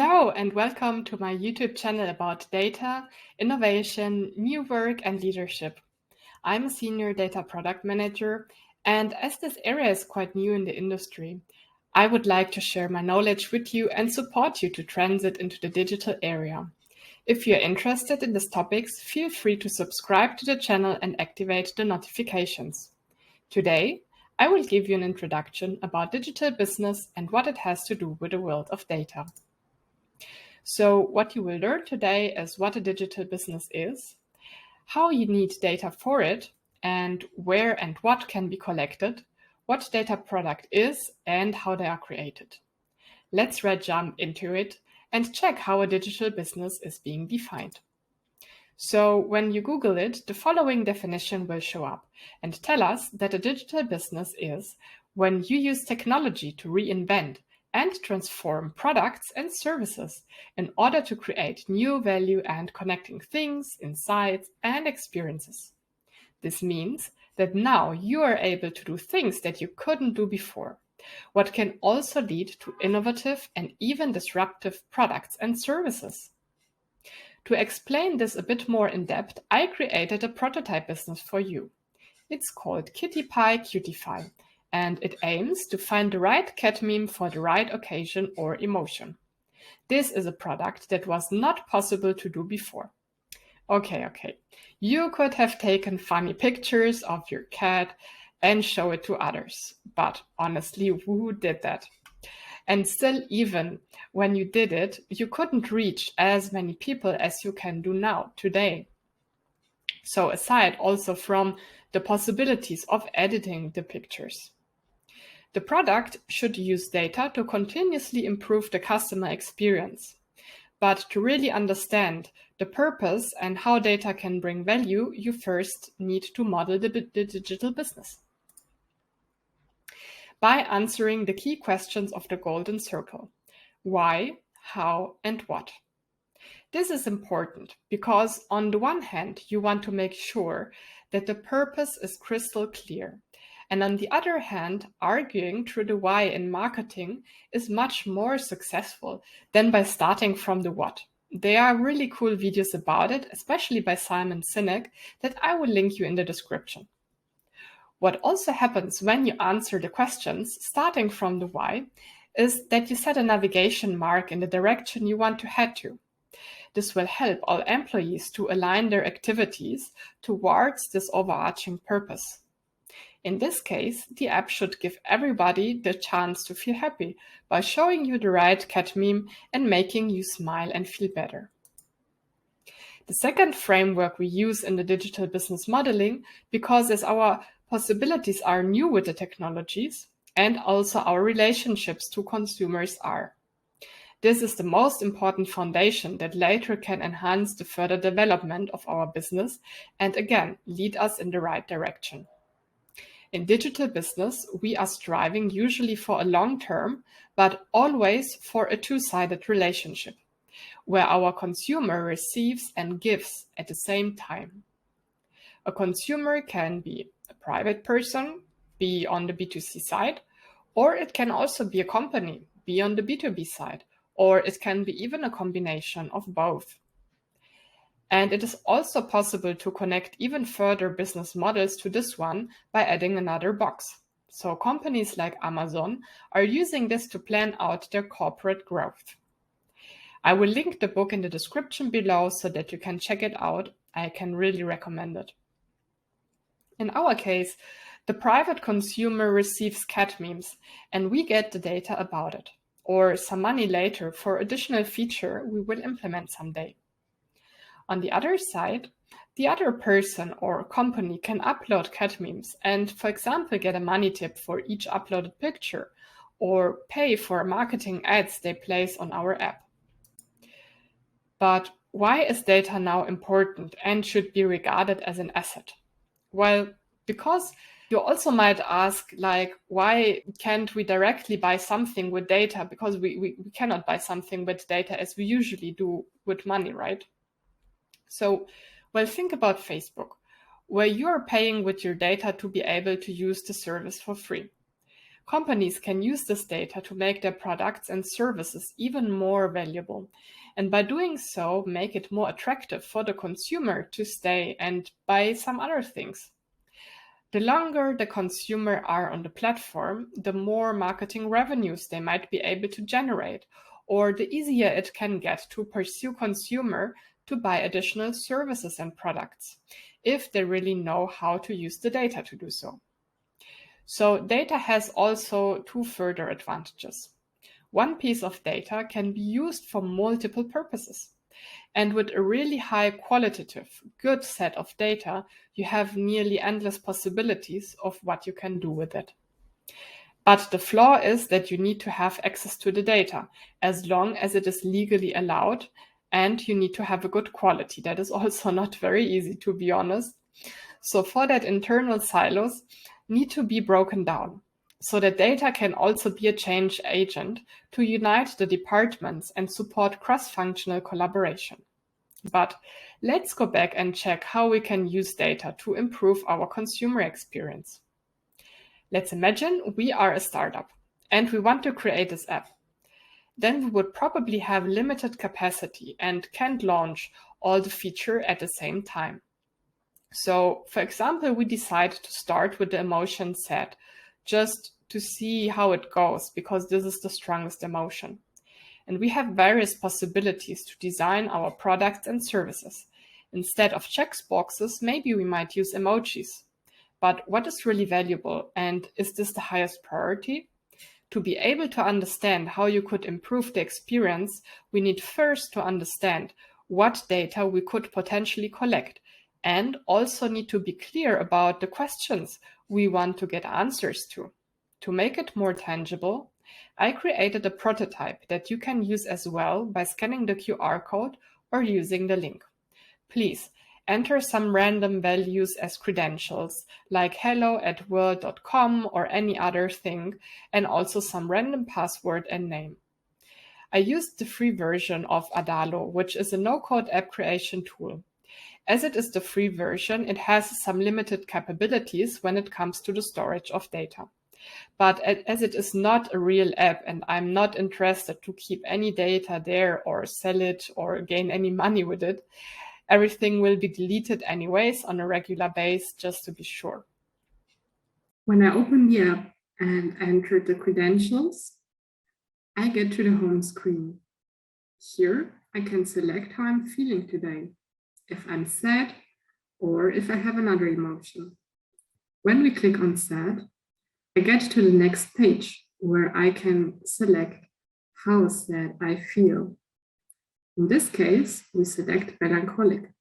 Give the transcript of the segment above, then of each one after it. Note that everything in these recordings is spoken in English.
Hello and welcome to my YouTube channel about data, innovation, new work and leadership. I'm a senior data product manager, and as this area is quite new in the industry, I would like to share my knowledge with you and support you to transit into the digital area. If you're interested in these topics, feel free to subscribe to the channel and activate the notifications. Today, I will give you an introduction about digital business and what it has to do with the world of data. So what you will learn today is what a digital business is, how you need data for it, and where and what can be collected, what data product is, and how they are created. Let's jump into it and check how a digital business is being defined. So when you Google it, the following definition will show up and tell us that a digital business is when you use technology to reinvent and transform products and services in order to create new value and connecting things, insights, and experiences. This means that now you are able to do things that you couldn't do before, what can also lead to innovative and even disruptive products and services. To explain this a bit more in depth, I created a prototype business for you. It's called Kitty Pie Cutie Pie, and it aims to find the right cat meme for the right occasion or emotion. This is a product that was not possible to do before. Okay. You could have taken funny pictures of your cat and show it to others, but honestly, who did that? And still, even when you did it, you couldn't reach as many people as you can do now, today. So aside also from the possibilities of editing the pictures. The product should use data to continuously improve the customer experience. But to really understand the purpose and how data can bring value, you first need to model the digital business by answering the key questions of the golden circle: why, how, and what. This is important because on the one hand, you want to make sure that the purpose is crystal clear. And on the other hand, arguing through the why in marketing is much more successful than by starting from the what. There are really cool videos about it, especially by Simon Sinek, that I will link you in the description. What also happens when you answer the questions, starting from the why, is that you set a navigation mark in the direction you want to head to. This will help all employees to align their activities towards this overarching purpose. In this case, the app should give everybody the chance to feel happy by showing you the right cat meme and making you smile and feel better. The second framework we use in the digital business modeling, because as our possibilities are new with the technologies and also our relationships to consumers are. This is the most important foundation that later can enhance the further development of our business and again lead us in the right direction. In digital business, we are striving usually for a long-term, but always for a two-sided relationship, where our consumer receives and gives at the same time. A consumer can be a private person, be on the B2C side, or it can also be a company, be on the B2B side, or it can be even a combination of both. And it is also possible to connect even further business models to this one by adding another box. So companies like Amazon are using this to plan out their corporate growth. I will link the book in the description below so that you can check it out. I can really recommend it. In our case, the private consumer receives cat memes and we get the data about it, or some money later for additional feature we will implement someday. On the other side, the other person or company can upload cat memes and, for example, get a money tip for each uploaded picture or pay for marketing ads they place on our app. But why is data now important and should be regarded as an asset? Well, because you also might ask, why can't we directly buy something with data? Because we cannot buy something with data as we usually do with money, right? So, think about Facebook, where you are paying with your data to be able to use the service for free. Companies can use this data to make their products and services even more valuable, and by doing so, make it more attractive for the consumer to stay and buy some other things. The longer the consumer are on the platform, the more marketing revenues they might be able to generate, or the easier it can get to pursue consumer to buy additional services and products, if they really know how to use the data to do so. So data has also two further advantages. One piece of data can be used for multiple purposes. And with a really high qualitative, good set of data, you have nearly endless possibilities of what you can do with it. But the flaw is that you need to have access to the data, as long as it is legally allowed, and you need to have a good quality. That is also not very easy, to be honest. So for that, internal silos need to be broken down, so that data can also be a change agent to unite the departments and support cross-functional collaboration. But let's go back and check how we can use data to improve our consumer experience. Let's imagine we are a startup and we want to create this app. Then we would probably have limited capacity and can't launch all the features at the same time. So, for example, we decide to start with the emotion sad, just to see how it goes, because this is the strongest emotion. And we have various possibilities to design our products and services. Instead of checkboxes, maybe we might use emojis. But what is really valuable, and is this the highest priority? To be able to understand how you could improve the experience, we need first to understand what data we could potentially collect, and also need to be clear about the questions we want to get answers to. To make it more tangible, I created a prototype that you can use as well by scanning the QR code or using the link. Please enter some random values as credentials, like hello@world.com or any other thing, and also some random password and name. I used the free version of Adalo, which is a no-code app creation tool. As it is the free version, it has some limited capabilities when it comes to the storage of data. But as it is not a real app and I'm not interested to keep any data there or sell it or gain any money with it, everything will be deleted anyways on a regular basis, just to be sure. When I open the app and enter the credentials, I get to the home screen. Here, I can select how I'm feeling today, if I'm sad or if I have another emotion. When we click on sad, I get to the next page where I can select how sad I feel. In this case, we select melancholic.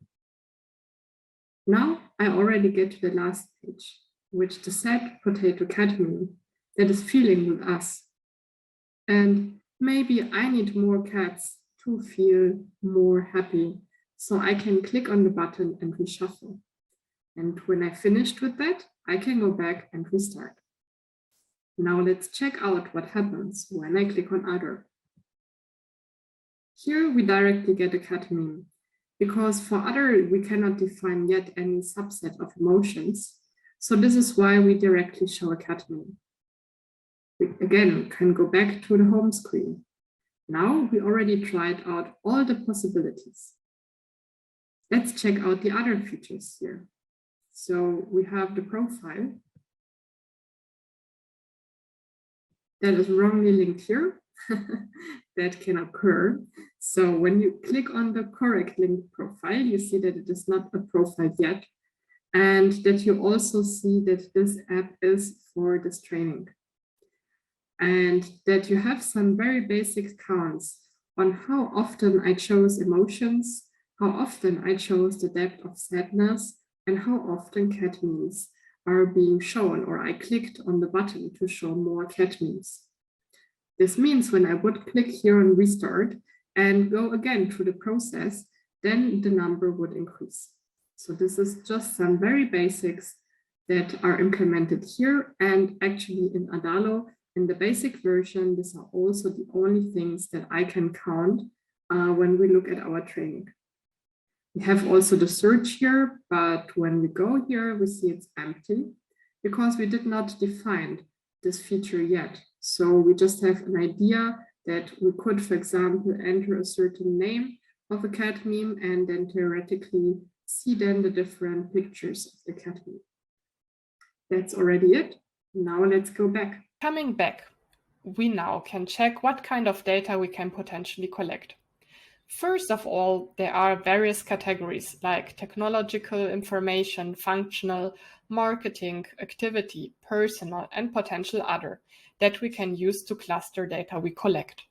Now I already get to the last page, which the sad potato cat meme that is feeling with us. And maybe I need more cats to feel more happy. So I can click on the button and reshuffle. And when I finished with that, I can go back and restart. Now let's check out what happens when I click on other. Here we directly get a cat meme, because for other we cannot define yet any subset of emotions. So this is why we directly show a cat meme. We again can go back to the home screen. Now we already tried out all the possibilities. Let's check out the other features here. So we have the profile that is wrongly linked here. That can occur. So when you click on the correct linked profile, you see that it is not a profile yet, and that you also see that this app is for this training, and that you have some very basic counts on how often I chose emotions, how often I chose the depth of sadness, and how often cat memes are being shown, or I clicked on the button to show more cat memes. This means when I would click here on restart and go again through the process, then the number would increase. So this is just some very basics that are implemented here, and actually in Adalo, in the basic version, these are also the only things that I can count when we look at our training. We have also the search here, but when we go here, we see it's empty because we did not define this feature yet. So we just have an idea that we could, for example, enter a certain name of a cat meme and then theoretically see then the different pictures of the cat meme. That's already it. Now let's go back. Coming back, we now can check what kind of data we can potentially collect. First of all, there are various categories like technological information, functional, marketing, activity, personal, and potential other that we can use to cluster data we collect.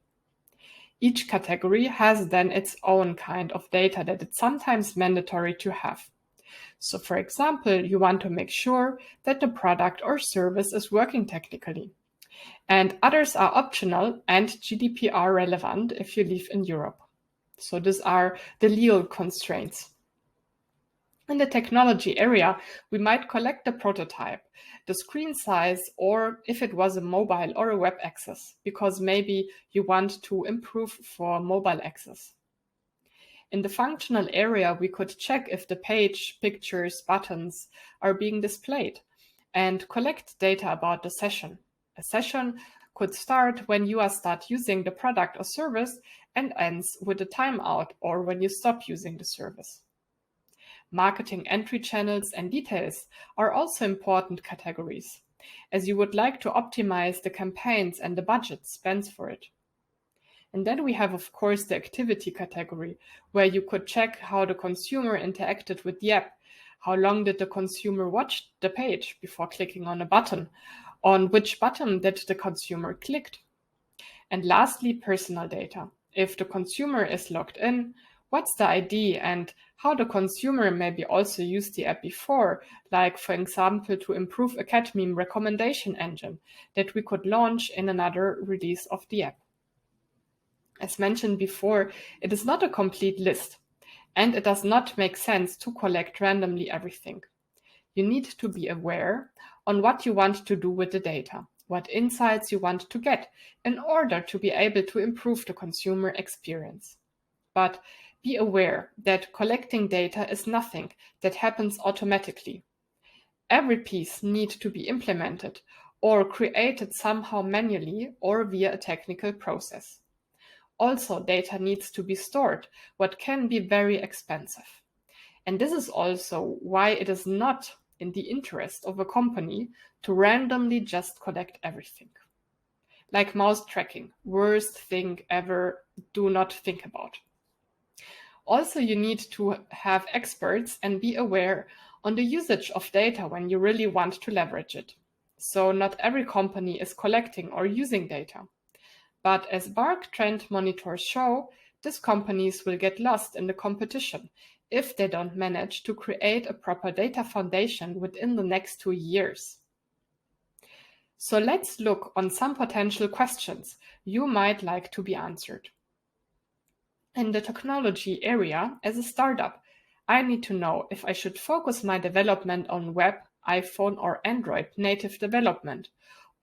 Each category has then its own kind of data that it's sometimes mandatory to have. So for example, you want to make sure that the product or service is working technically. And others are optional and GDPR relevant if you live in Europe. So these are the legal constraints. In the technology area, we might collect the prototype, the screen size, or if it was a mobile or a web access, because maybe you want to improve for mobile access. In the functional area, we could check if the page, pictures, buttons are being displayed and collect data about the session. A session could start when you start using the product or service and ends with a timeout or when you stop using the service. Marketing entry channels and details are also important categories, as you would like to optimize the campaigns and the budget spent for it. And then we have, of course, the activity category, where you could check how the consumer interacted with the app. How long did the consumer watch the page before clicking on a button? On which button did the consumer click? And lastly, personal data. If the consumer is logged in, what's the ID and how the consumer maybe also used the app before, like for example, to improve a cat meme recommendation engine that we could launch in another release of the app. As mentioned before, it is not a complete list, and it does not make sense to collect randomly everything. You need to be aware on what you want to do with the data, what insights you want to get in order to be able to improve the consumer experience. But be aware that collecting data is nothing that happens automatically. Every piece needs to be implemented or created somehow manually or via a technical process. Also, data needs to be stored, what can be very expensive. And this is also why it is not in the interest of a company to randomly just collect everything. Like mouse tracking, worst thing ever, do not think about. Also, you need to have experts and be aware on the usage of data when you really want to leverage it. So not every company is collecting or using data. But as BARC trend monitors show, these companies will get lost in the competition if they don't manage to create a proper data foundation within the next 2 years. So let's look on some potential questions you might like to be answered. In the technology area, as a startup, I need to know if I should focus my development on web, iPhone, or Android native development,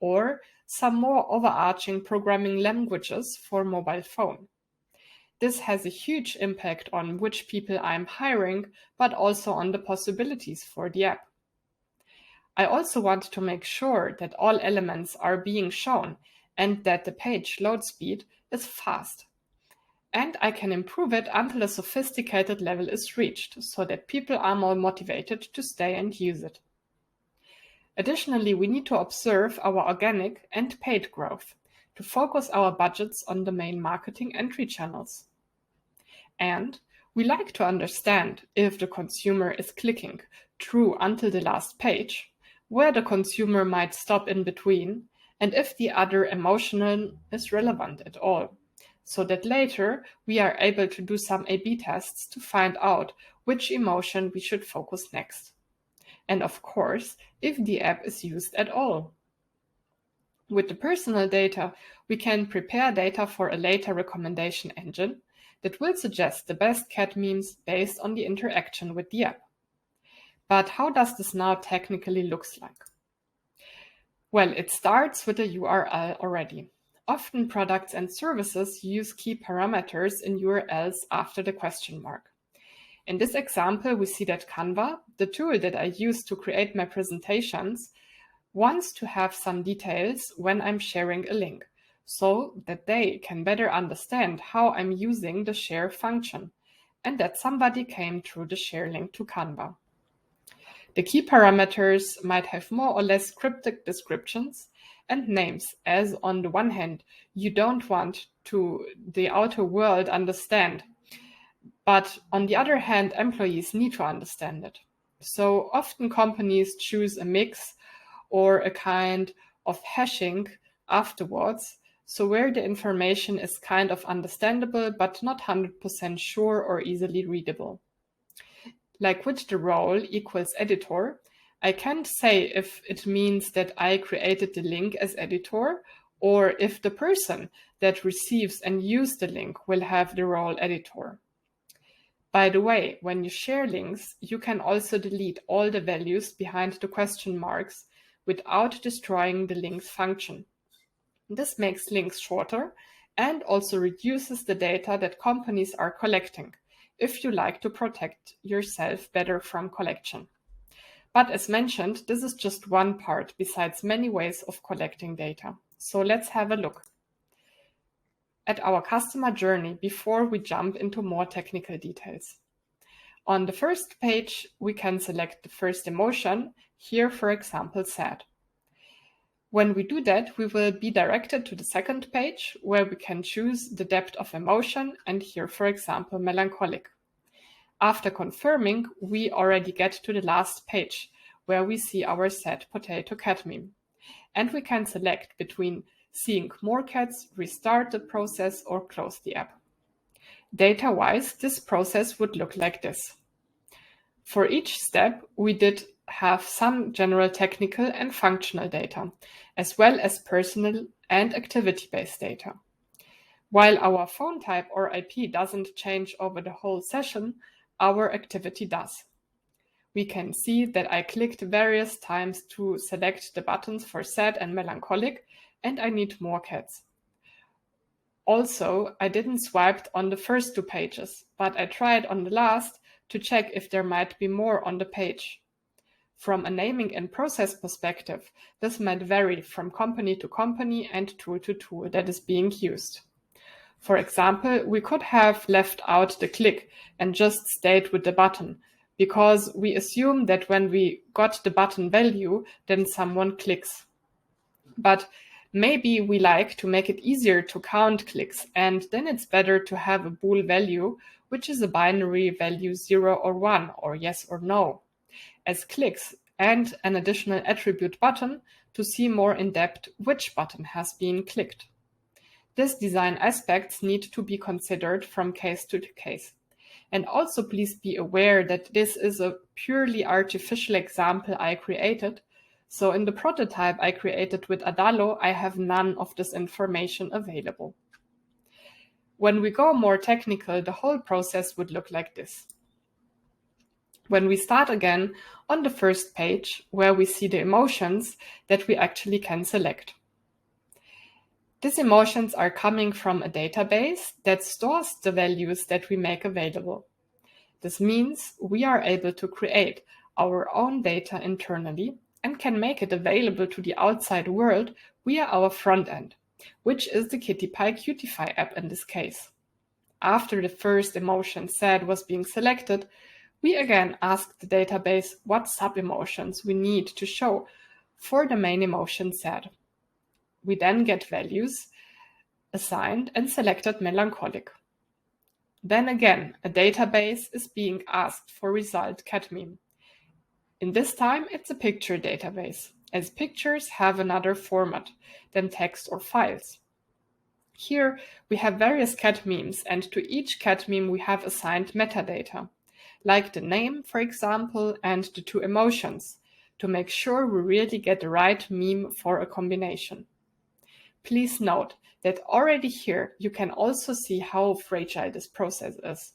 or some more overarching programming languages for mobile phone. This has a huge impact on which people I'm hiring, but also on the possibilities for the app. I also want to make sure that all elements are being shown and that the page load speed is fast. And I can improve it until a sophisticated level is reached so that people are more motivated to stay and use it. Additionally, we need to observe our organic and paid growth to focus our budgets on the main marketing entry channels. And we like to understand if the consumer is clicking through until the last page, where the consumer might stop in between, and if the other emotional is relevant at all, so that later we are able to do some A/B tests to find out which emotion we should focus next. And of course, if the app is used at all. With the personal data, we can prepare data for a later recommendation engine that will suggest the best cat memes based on the interaction with the app. But how does this now technically look like? Well, it starts with a URL already. Often products and services use key parameters in URLs after the question mark. In this example, we see that Canva, the tool that I use to create my presentations, wants to have some details when I'm sharing a link, so that they can better understand how I'm using the share function and that somebody came through the share link to Canva. The key parameters might have more or less cryptic descriptions and names, as on the one hand, you don't want to the outer world understand, but on the other hand, employees need to understand it. So often companies choose a mix or a kind of hashing afterwards, so where the information is kind of understandable but not 100% sure or easily readable. Like with the role equals editor, I can't say if it means that I created the link as editor or if the person that receives and uses the link will have the role editor. By the way, when you share links, you can also delete all the values behind the question marks without destroying the links function. This makes links shorter and also reduces the data that companies are collecting, if you like to protect yourself better from collection. But as mentioned, this is just one part besides many ways of collecting data. So let's have a look at our customer journey before we jump into more technical details. On the first page, we can select the first emotion, here for example sad. When we do that, we will be directed to the second page where we can choose the depth of emotion and here for example melancholic. After confirming, we already get to the last page where we see our sad potato cat meme. And we can select between seeing more cats, restart the process or close the app. Data-wise, this process would look like this. For each step, we did have some general technical and functional data, as well as personal and activity-based data. While our phone type or IP doesn't change over the whole session, our activity does. We can see that I clicked various times to select the buttons for sad and melancholic, and I need more cats. Also, I didn't swipe on the first two pages, but I tried on the last to check if there might be more on the page. From a naming and process perspective, this might vary from company to company and tool to tool that is being used. For example, we could have left out the click and just stayed with the button, because we assume that when we got the button value, then someone clicks. But maybe we like to make it easier to count clicks, and then it's better to have a bool value, which is a binary value 0 or 1, or yes or no, as clicks, and an additional attribute button to see more in depth which button has been clicked. These design aspects need to be considered from case to case. And also please be aware that this is a purely artificial example I created. So in the prototype I created with Adalo, I have none of this information available. When we go more technical, the whole process would look like this. When we start again on the first page, where we see the emotions that we actually can select. These emotions are coming from a database that stores the values that we make available. This means we are able to create our own data internally and can make it available to the outside world via our front end, which is the KittyPie app in this case. After the first emotion sad was being selected, we again asked the database what sub-emotions we need to show for the main emotion sad. We then get values assigned and selected melancholic. Then again, a database is being asked for result cat meme. In this time, it's a picture database, as pictures have another format than text or files. Here we have various cat memes, and to each cat meme we have assigned metadata, like the name, for example, and the two emotions, to make sure we really get the right meme for a combination. Please note that already here you can also see how fragile this process is.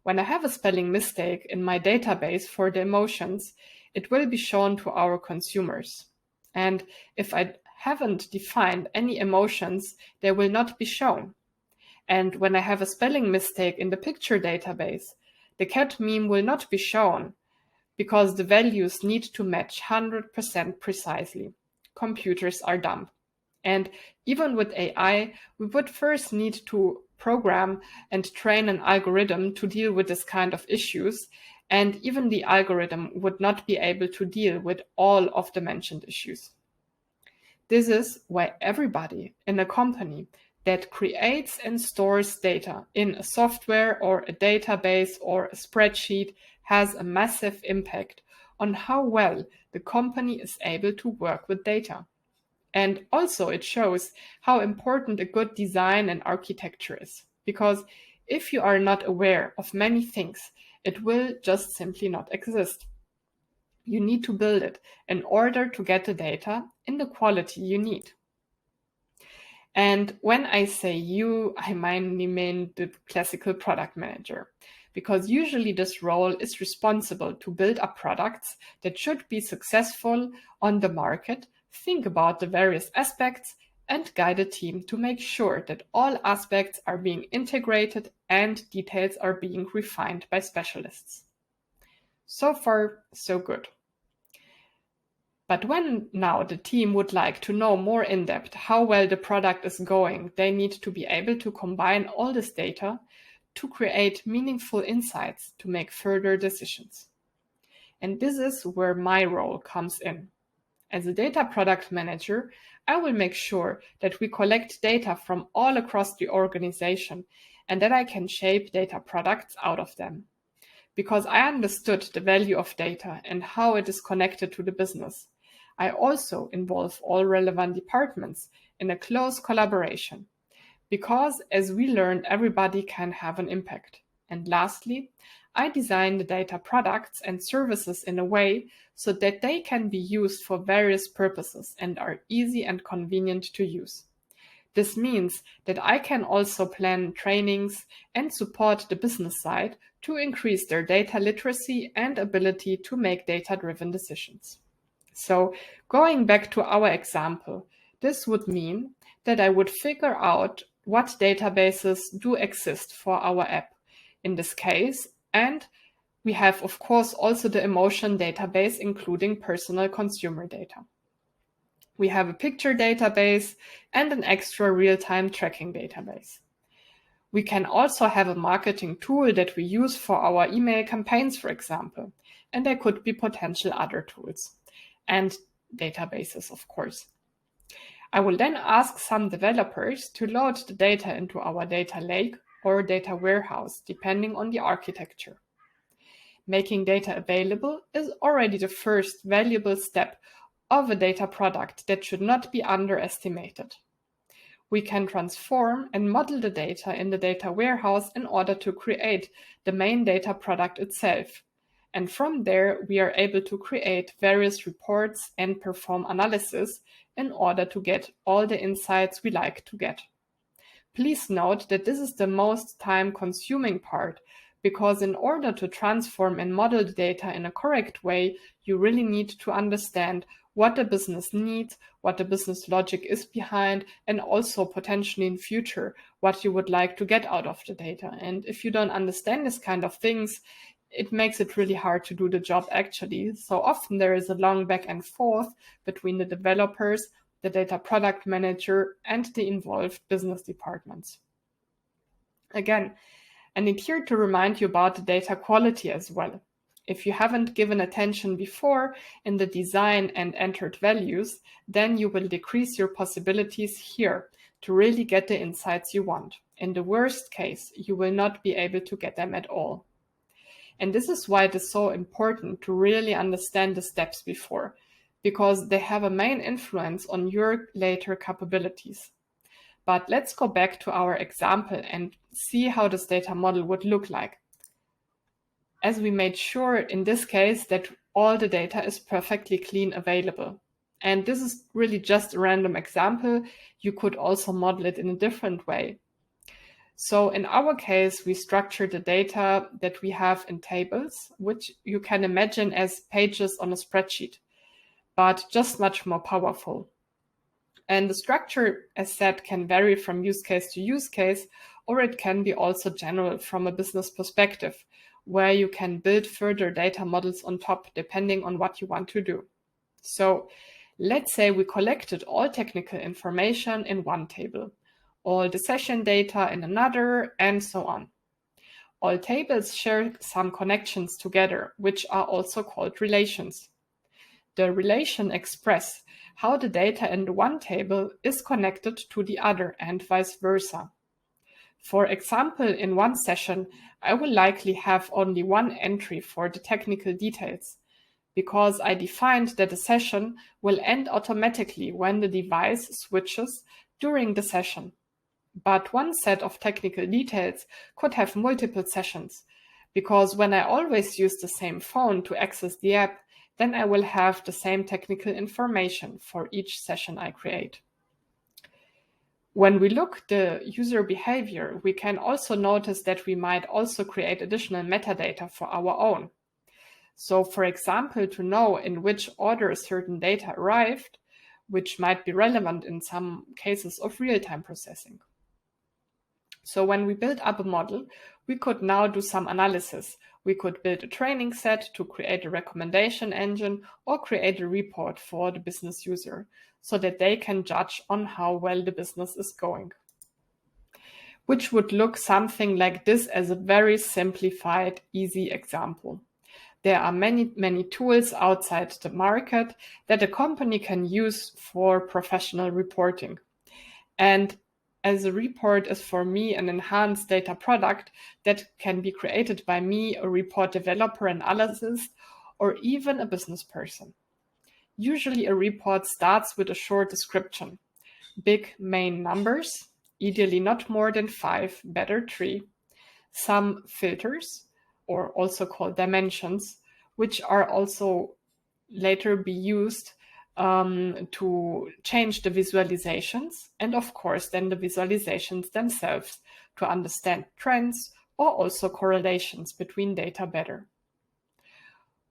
When I have a spelling mistake in my database for the emotions, it will be shown to our consumers. And if I haven't defined any emotions, they will not be shown. And when I have a spelling mistake in the picture database, the cat meme will not be shown because the values need to match 100% precisely. computers are dumb. And even with AI, we would first need to program and train an algorithm to deal with this kind of issues. And even the algorithm would not be able to deal with all of the mentioned issues. This is why everybody in a company that creates and stores data in a software or a database or a spreadsheet has a massive impact on how well the company is able to work with data. And also it shows how important a good design and architecture is. Because if you are not aware of many things, it will just simply not exist. You need to build it in order to get the data in the quality you need. And when I say you, I mainly mean the classical product manager, because usually this role is responsible to build up products that should be successful on the market, think about the various aspects, and guide a team to make sure that all aspects are being integrated and details are being refined by specialists. So far, so good. But when now the team would like to know more in depth how well the product is going, they need to be able to combine all this data to create meaningful insights to make further decisions. And this is where my role comes in. As a data product manager, I will make sure that we collect data from all across the organization and that I can shape data products out of them. Because I understood the value of data and how it is connected to the business, I also involve all relevant departments in a close collaboration. Because as we learned, everybody can have an impact. And lastly, I design the data products and services in a way so that they can be used for various purposes and are easy and convenient to use. This means that I can also plan trainings and support the business side to increase their data literacy and ability to make data-driven decisions. So going back to our example, this would mean that I would figure out what databases do exist for our app in this case, and we have, of course, also the emotion database, including personal consumer data. We have a picture database and an extra real-time tracking database. We can also have a marketing tool that we use for our email campaigns, for example, and there could be potential other tools and databases, of course. I will then ask some developers to load the data into our data lake or data warehouse, depending on the architecture. Making data available is already the first valuable step of a data product that should not be underestimated. We can transform and model the data in the data warehouse in order to create the main data product itself. And from there, we are able to create various reports and perform analysis in order to get all the insights we like to get. Please note that this is the most time-consuming part, because in order to transform and model the data in a correct way, you really need to understand what the business needs, what the business logic is behind, and also potentially in future, what you would like to get out of the data. And if you don't understand this kind of things, it makes it really hard to do the job actually. So often there is a long back and forth between the developers, the data product manager, and the involved business departments. Again, I need here to remind you about the data quality as well. If you haven't given attention before in the design and entered values, then you will decrease your possibilities here to really get the insights you want. In the worst case, you will not be able to get them at all. And this is why it is so important to really understand the steps before, because they have a main influence on your later capabilities. But let's go back to our example and see how this data model would look like. As we made sure in this case that all the data is perfectly clean available. And this is really just a random example. You could also model it in a different way. So in our case, we structure the data that we have in tables, which you can imagine as pages on a spreadsheet, but just much more powerful. And the structure, as said, can vary from use case to use case, or it can be also general from a business perspective, where you can build further data models on top, depending on what you want to do. So Let's say we collected all technical information in one table, all the session data in another, and so on. All tables share some connections together, which are also called relations. The relation express how the data in the one table is connected to the other and vice versa. For example, in one session, I will likely have only one entry for the technical details, because I defined that the session will end automatically when the device switches during the session. But one set of technical details could have multiple sessions, because when I always use the same phone to access the app, then I will have the same technical information for each session I create. When we look the user behavior, we can also notice that we might also create additional metadata for our own. So, for example, to know in which order certain data arrived, which might be relevant in some cases of real-time processing. So when we build up a model, we could now do some analysis. We could build a training set to create a recommendation engine or create a report for the business user so that they can judge on how well the business is going. Which would look something like this as a very simplified, easy example. There are many tools outside the market that a company can use for professional reporting. And as a report is for me an enhanced data product that can be created by me, a report developer, an analyst, or even a business person. Usually a report starts with a short description, big main numbers, ideally not more than 5, better 3, some filters, or also called dimensions, which are also later be used to change the visualizations, and of course then the visualizations themselves to understand trends or also correlations between data better.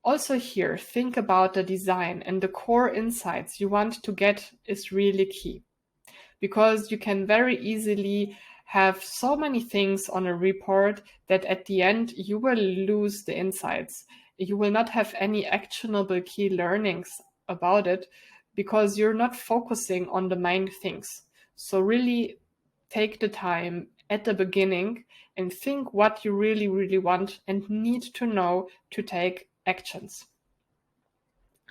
Also here, think about the design, and the core insights you want to get is really key, because you can very easily have so many things on a report that at the end you will lose the insights. You will not have any actionable key learnings about it because you're not focusing on the main things. So really take the time at the beginning and think what you really want and need to know to take actions.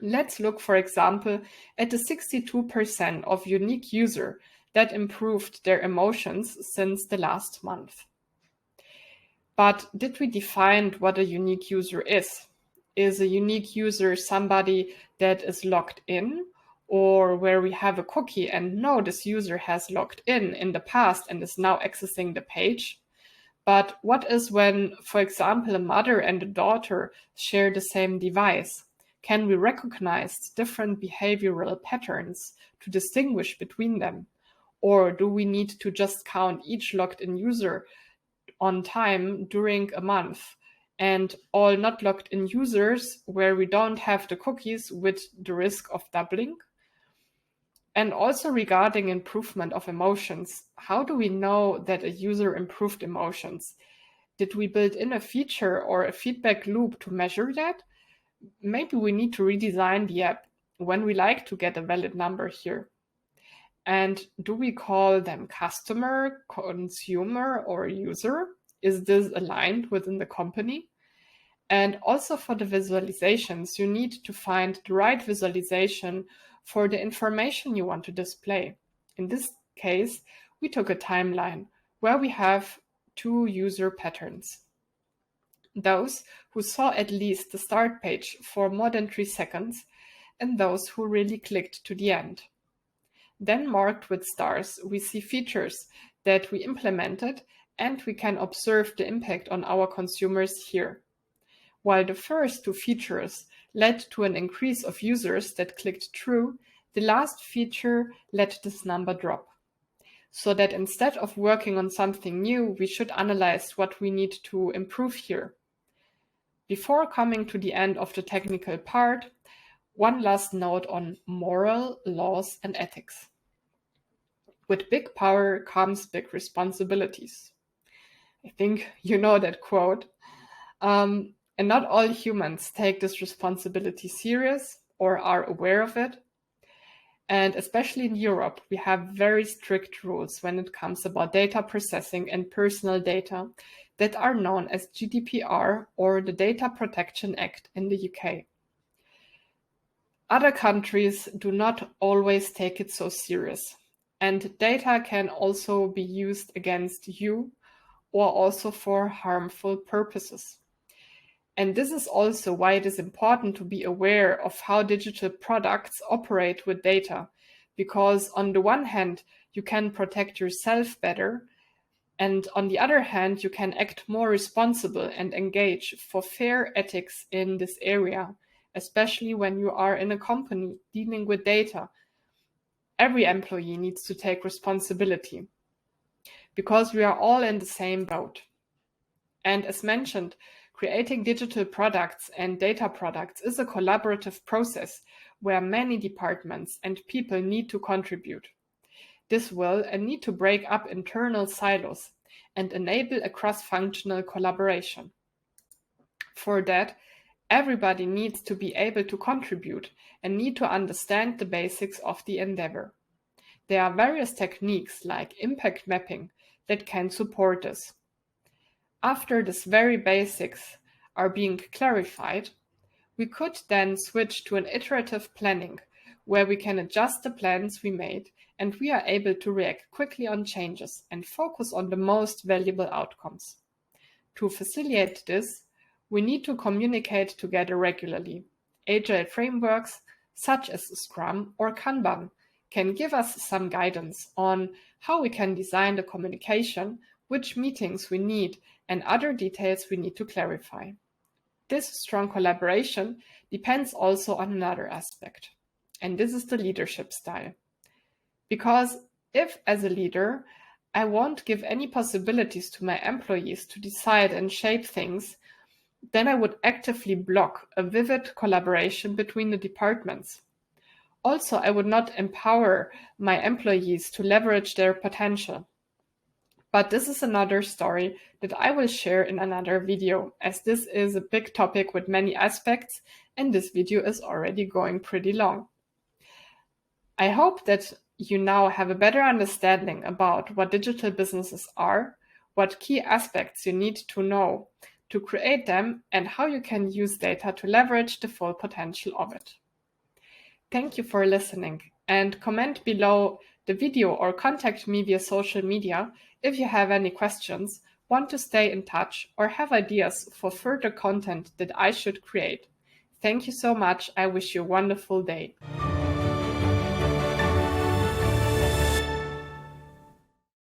Let's look, for example, at the 62% of unique users that improved their emotions since the last month. But did we define what a unique user is? Is a unique user somebody that is logged in, or where we have a cookie and know this user has logged in the past and is now accessing the page? But what is when, for example, a mother and a daughter share the same device? Can we recognize different behavioral patterns to distinguish between them? Or do we need to just count each logged in user on time during a month, and all not logged in users where we don't have the cookies with the risk of doubling? And also regarding improvement of emotions, how do we know that a user improved emotions? Did we build in a feature or a feedback loop to measure that? Maybe we need to redesign the app when we like to get a valid number here. And do we call them customer, consumer, or user? Is this aligned within the company? And also for the visualizations, you need to find the right visualization for the information you want to display. In this case, we took a timeline where we have 2 user patterns. Those who saw at least the start page for more than 3 seconds, and those who really clicked to the end. Then marked with stars, we see features that we implemented, and we can observe the impact on our consumers here. While the first 2 features led to an increase of users that clicked through, the last feature let this number drop. So that instead of working on something new, we should analyze what we need to improve here. Before coming to the end of the technical part, one last note on moral, laws, and ethics. With big power comes big responsibilities. I think you know that quote. And not all humans take this responsibility serious or are aware of it. And especially in Europe, we have very strict rules when it comes about data processing and personal data that are known as GDPR or the Data Protection Act in the UK. Other countries do not always take it so serious, and data can also be used against you or also for harmful purposes. And this is also why it is important to be aware of how digital products operate with data, because on the one hand, you can protect yourself better, and on the other hand, you can act more responsible and engage for fair ethics in this area, especially when you are in a company dealing with data. Every employee needs to take responsibility because we are all in the same boat. And as mentioned, creating digital products and data products is a collaborative process where many departments and people need to contribute. This will need to break up internal silos and enable a cross-functional collaboration. For that, everybody needs to be able to contribute and need to understand the basics of the endeavor. There are various techniques like impact mapping that can support this. After these very basics are being clarified, we could then switch to an iterative planning where we can adjust the plans we made and we are able to react quickly on changes and focus on the most valuable outcomes. To facilitate this, we need to communicate together regularly. Agile frameworks such as Scrum or Kanban can give us some guidance on how we can design the communication, which meetings we need, and other details we need to clarify. This strong collaboration depends also on another aspect, and this is the leadership style. Because if, as a leader, I won't give any possibilities to my employees to decide and shape things, then I would actively block a vivid collaboration between the departments. Also, I would not empower my employees to leverage their potential. But this is another story that I will share in another video, as this is a big topic with many aspects, and this video is already going pretty long. I hope that you now have a better understanding about what digital businesses are, what key aspects you need to know to create them, and how you can use data to leverage the full potential of it. Thank you for listening, and comment below the video or contact me via social media if you have any questions, want to stay in touch, or have ideas for further content that I should create. Thank you so much. I wish you a wonderful day.